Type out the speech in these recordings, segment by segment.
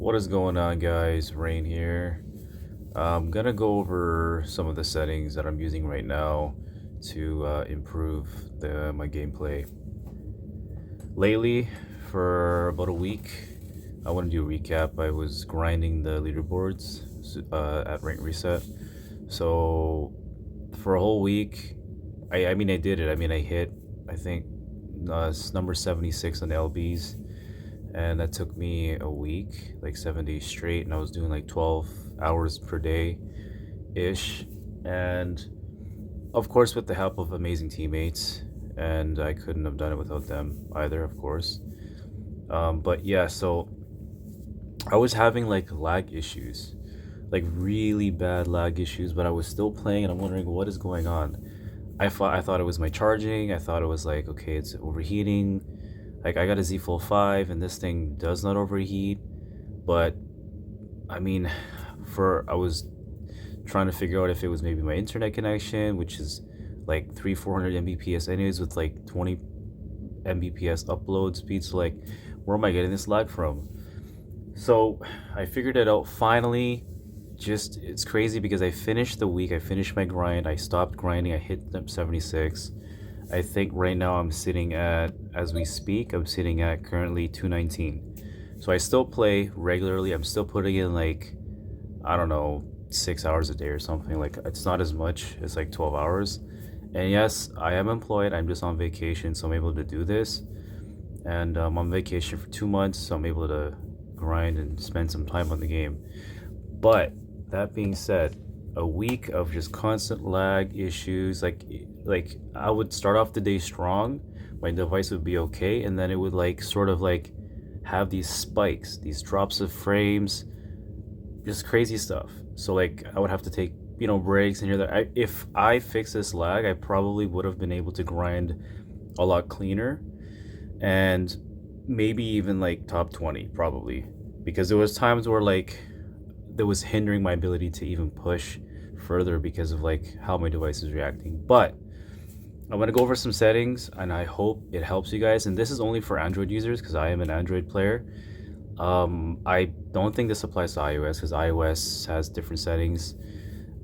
What is going on, guys? Rain here. I'm gonna go over some of the settings that I'm using right now to improve my gameplay. Lately, for about a week, I want to do a recap. I was grinding the leaderboards at rank reset. So for a whole week, I did it. I hit, I think, number 76 on the LBs, and that took me a week, like 7 days straight, and I was doing like 12 hours per day ish. And of course, with the help of amazing teammates, and I couldn't have done it without them either, of course. But yeah, so I was having like lag issues, like really bad lag issues, but I was still playing, and I'm wondering what is going on. I thought it was my charging. I thought it was like, okay, it's overheating. Like, I got a Z Fold 5 and this thing does not overheat. But I mean, for I was trying to figure out if it was maybe my internet connection, which is like 300-400 Mbps anyways, with like 20 Mbps upload speed. So like, where am I getting this lag from? So I figured it out finally. Just, it's crazy because I finished the week, I finished my grind, I stopped grinding, I hit them 76. I think right now I'm sitting at, as we speak, I'm sitting at currently 219. So I still play regularly. I'm still putting in like, I don't know, 6 hours a day or something. Like, it's not as much, it's like 12 hours. And yes, I am employed, I'm just on vacation, so I'm able to do this. And I'm on vacation for 2 months, so I'm able to grind and spend some time on the game. But that being said, a week of just constant lag issues, like I would start off the day strong, my device would be okay, and then it would like sort of like have these spikes, these drops of frames, just crazy stuff. So like I would have to take, breaks and here that. If I fix this lag, I probably would have been able to grind a lot cleaner, and maybe even like top 20 probably, because there was times where like that was hindering my ability to even push further because of like how my device is reacting. But I'm going to go over some settings, and I hope it helps you guys. And this is only for Android users because I am an Android player. I don't think this applies to iOS because iOS has different settings.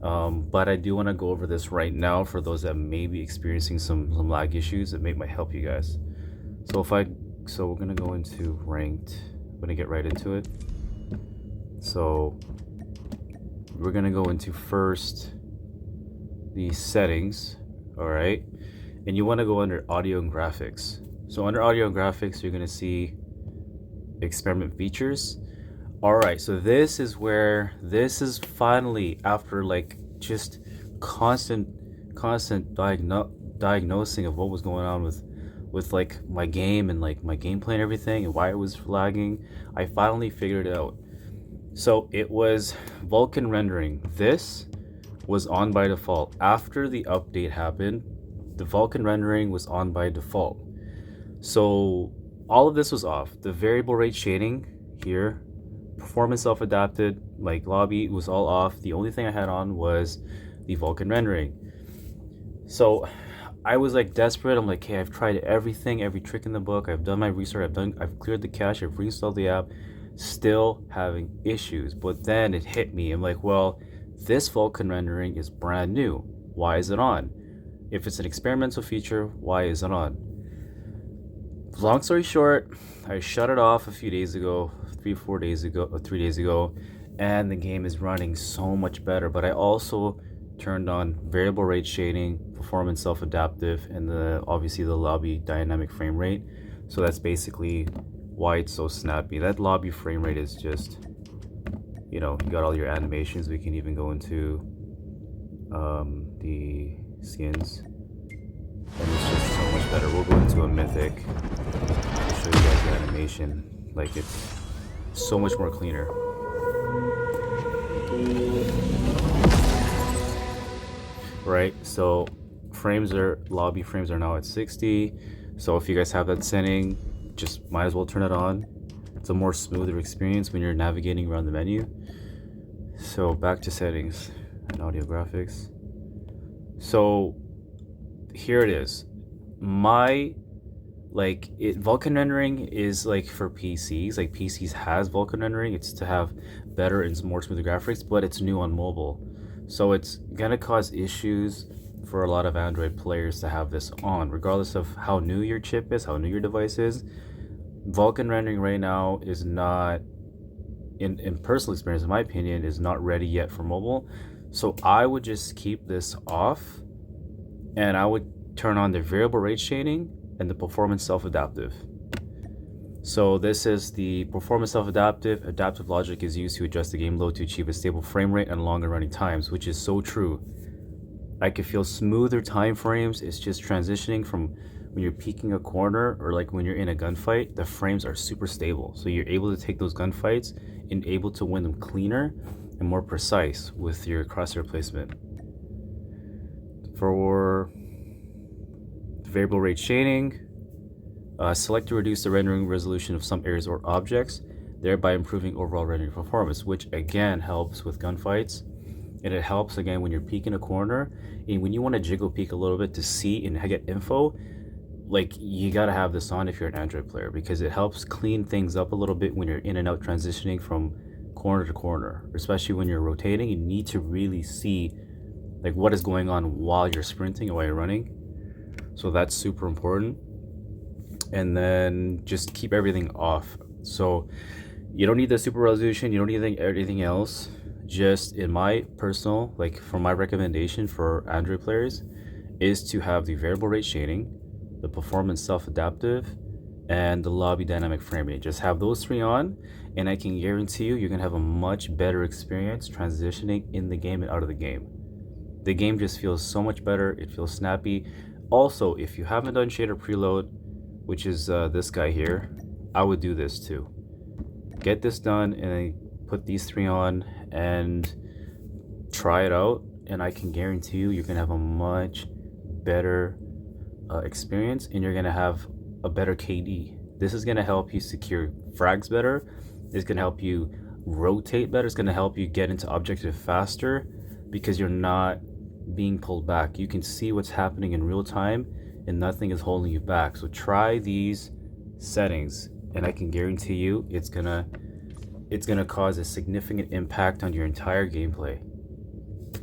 But I do want to go over this right now for those that may be experiencing some lag issues. It might help you guys. So we're gonna go into ranked. I'm gonna get right into it. So we're gonna go into first the settings. All right, and you want to go under audio and graphics. So under audio and graphics, you're gonna see experiment features. All right, so this is finally, after like just constant diagnosing of what was going on with like my game and like my gameplay and everything and why it was lagging, I finally figured it out. So it was Vulkan rendering. This was on by default. After the update happened, the Vulkan rendering was on by default. So all of this was off. The variable rate shading here, performance self-adapted, like lobby, was all off. The only thing I had on was the Vulkan rendering. So I was like desperate. I'm like, hey, I've tried everything, every trick in the book. I've done my research. I've cleared the cache. I've reinstalled the app. Still having issues. But then it hit me. I'm like, well, this Vulkan rendering is brand new. Why is it on? If it's an experimental feature, why is it on? Long story short, I shut it off a few days ago, 3 days ago, and the game is running so much better. But I also turned on variable rate shading, performance self-adaptive, and obviously the lobby dynamic frame rate. So that's basically why it's so snappy. That lobby frame rate is just, you got all your animations. We can even go into the skins, and it's just so much better. We'll go into a mythic to show you guys the animation. Like, it's so much more cleaner. Right, so lobby frames are now at 60. So if you guys have that setting, just might as well turn it on. It's a more smoother experience when you're navigating around the menu. So back to settings and audio graphics. So here it is. My Like Vulkan rendering is like for PCs. Like PCs has Vulkan rendering. It's to have better and more smoother graphics, but it's new on mobile, so it's gonna cause issues for a lot of Android players to have this on, regardless of how new your chip is, how new your device is. Vulkan rendering right now is not, in personal experience, in my opinion, is not ready yet for mobile. So I would just keep this off, and I would turn on the variable rate shading and the performance self-adaptive. So this is the performance self-adaptive. Adaptive logic is used to adjust the game load to achieve a stable frame rate and longer running times, which is so true. I can feel smoother time frames. It's just transitioning from when you're peeking a corner, or like when you're in a gunfight, the frames are super stable. So you're able to take those gunfights and able to win them cleaner and more precise with your crosshair placement. For variable rate shading, select to reduce the rendering resolution of some areas or objects, thereby improving overall rendering performance, which again helps with gunfights. And it helps again when you're peeking a corner, and when you want to jiggle peek a little bit to see and get info, like you gotta have this on if you're an Android player, because it helps clean things up a little bit when you're in and out transitioning from corner to corner. Especially when you're rotating, you need to really see like what is going on while you're sprinting or while you're running. So that's super important. And then just keep everything off. So you don't need the super resolution, you don't need anything else. Just in my personal, like for my recommendation for Android players, is to have the variable rate shading, the performance self-adaptive, and the lobby dynamic framing. Just have those three on, and I can guarantee you're gonna have a much better experience transitioning in the game and out of the game. The game just feels so much better. It feels snappy. Also, if you haven't done shader preload, which is this guy here, I would do this too. Get this done and then put these three on and try it out, and I can guarantee you're gonna have a much better experience, and you're gonna have a better KD. This is gonna help you secure frags better. It's gonna help you rotate better. It's gonna help you get into objective faster because you're not being pulled back. You can see what's happening in real time and nothing is holding you back. So try these settings, and I can guarantee you it's gonna cause a significant impact on your entire gameplay.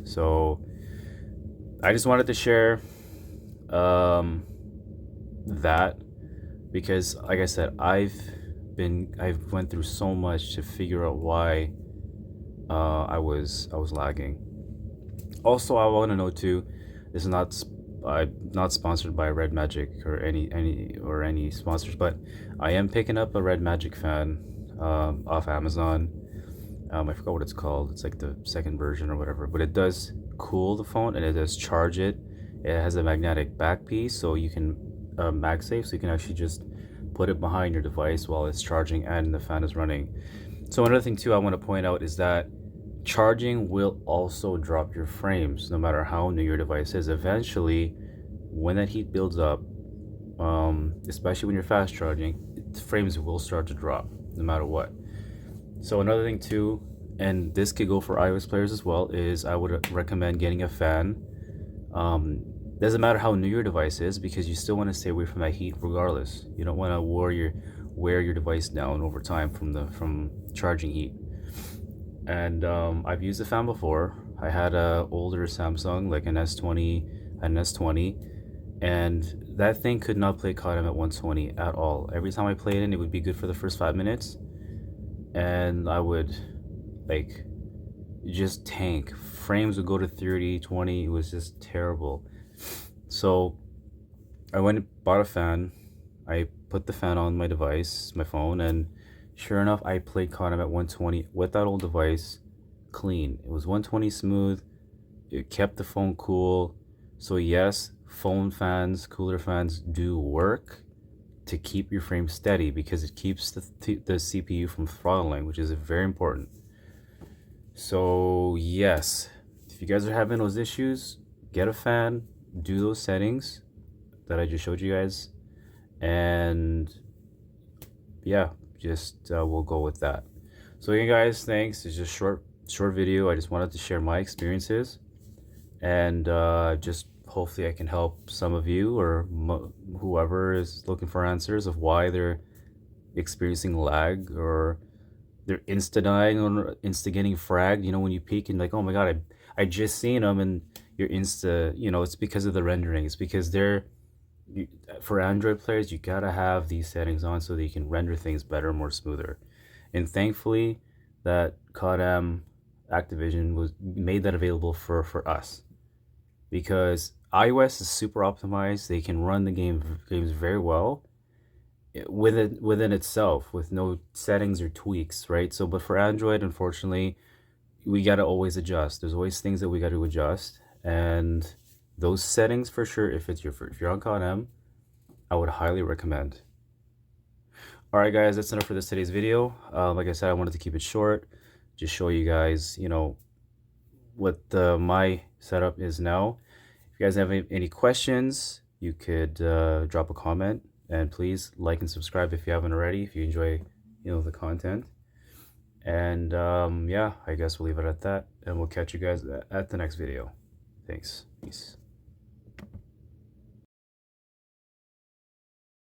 So I just wanted to share that, because like I said, I've went through so much to figure out why I was lagging. Also, I want to know too, this is not sponsored by Red Magic or any sponsors, but I am picking up a Red Magic fan off Amazon. I forgot what it's called. It's like the second version or whatever, but it does cool the phone and it does charge it. It has a magnetic back piece, so you can MagSafe, so you can actually just put it behind your device while it's charging and the fan is running. So another thing too I want to point out is that charging will also drop your frames no matter how new your device is. Eventually, when that heat builds up, especially when you're fast charging, frames will start to drop no matter what. So another thing too, and this could go for iOS players as well, is I would recommend getting a fan. Doesn't matter how new your device is, because you still want to stay away from that heat regardless. You don't want to wear your device down over time from charging heat. And I've used the fan before. I had a older Samsung, like an S20, and that thing could not play COD at 120 at all. Every time I played it would be good for the first 5 minutes, and I would like just tank. Frames would go to 30, 20. It was just terrible. So I went and bought a fan. I put the fan on my device, my phone, and sure enough, I played COD at 120 with that old device clean. It was 120 smooth. It kept the phone cool. So yes, phone fans, cooler fans do work to keep your frame steady, because it keeps the CPU from throttling, which is very important. So yes, if you guys are having those issues, get a fan, do those settings that I just showed you guys, and yeah, just we'll go with that. So again, guys, thanks. It's just short video. I just wanted to share my experiences, and just hopefully I can help some of you or whoever is looking for answers of why they're experiencing lag, or they're insta-dying or insta-getting fragged. You know, when you peek and like, oh my god, I just seen them, and you're insta, you know, it's because of the rendering. It's because for Android players, you gotta have these settings on so that you can render things better, more smoother. And thankfully, that COD Activision was made that available for us, because iOS is super optimized. They can run the games very well within itself with no settings or tweaks, right? So, but for Android, unfortunately, we gotta always adjust. There's always things that we gotta adjust, and those settings for sure. If you're on COD, I would highly recommend. All right, guys, that's enough for this today's video. Like I said, I wanted to keep it short, just show you guys, you know, what my setup is now. If you guys have any questions, you could drop a comment, and please like and subscribe if you haven't already, if you enjoy, you know, the content. And yeah, I guess we'll leave it at that, and we'll catch you guys at the next video. Thanks. Peace.